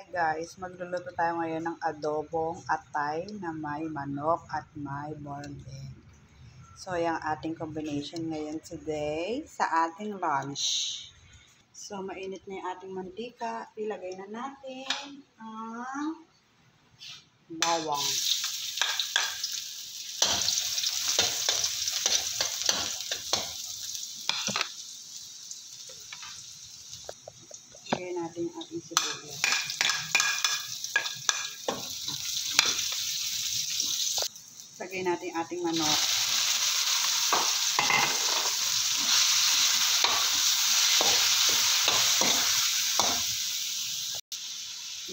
Hi guys, magluluto tayo ngayon ng adobong atay na may manok at may boiled egg. So, yung ating combination ngayon today sa ating lunch. So, mainit na yung ating mantika. Ilagay na natin ang bawang. Ilagay natin yung ating sibuyas. Lagay natin yung ating manok.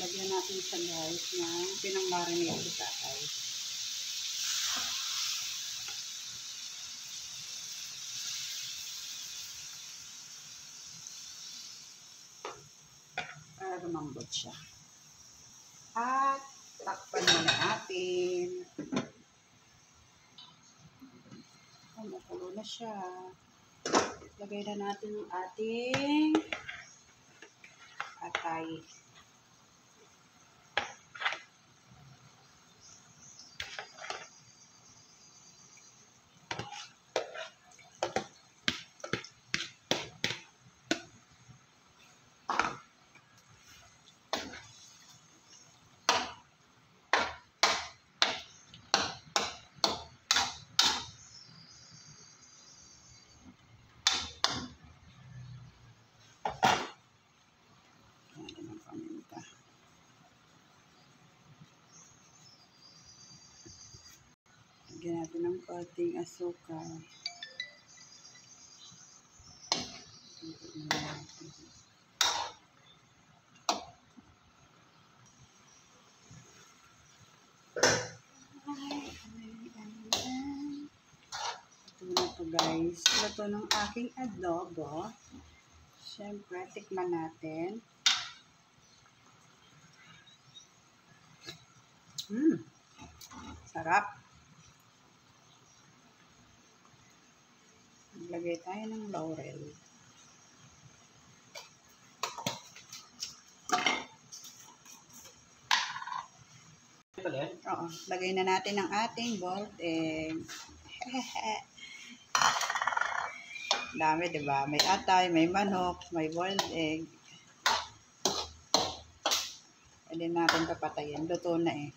Lagyan natin sa guys ng pinang-marinate sa atay. Para lumambot siya. At takpan muna natin. Makulo na siya. Lagay na natin yung ating atay. Lagyan natin ng konting asukal. Ito na po guys. Ito ng aking adobo. Siyempre, tikman natin. Sarap. Maglagay tayo ng laurel. Oo, lagay na natin ang ating boiled egg. Dami, diba? May atay, may manok, may boiled egg. Pwede natin papatayin. Luto na eh.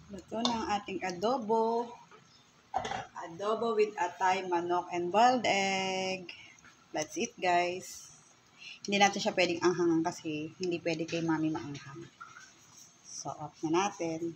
Luto na ang ating adobo. Adobo with atay, manok, and boiled egg. That's it guys. Hindi natin siya pwedeng anghangan kasi hindi pwede kay mami maanghang. So, off na natin.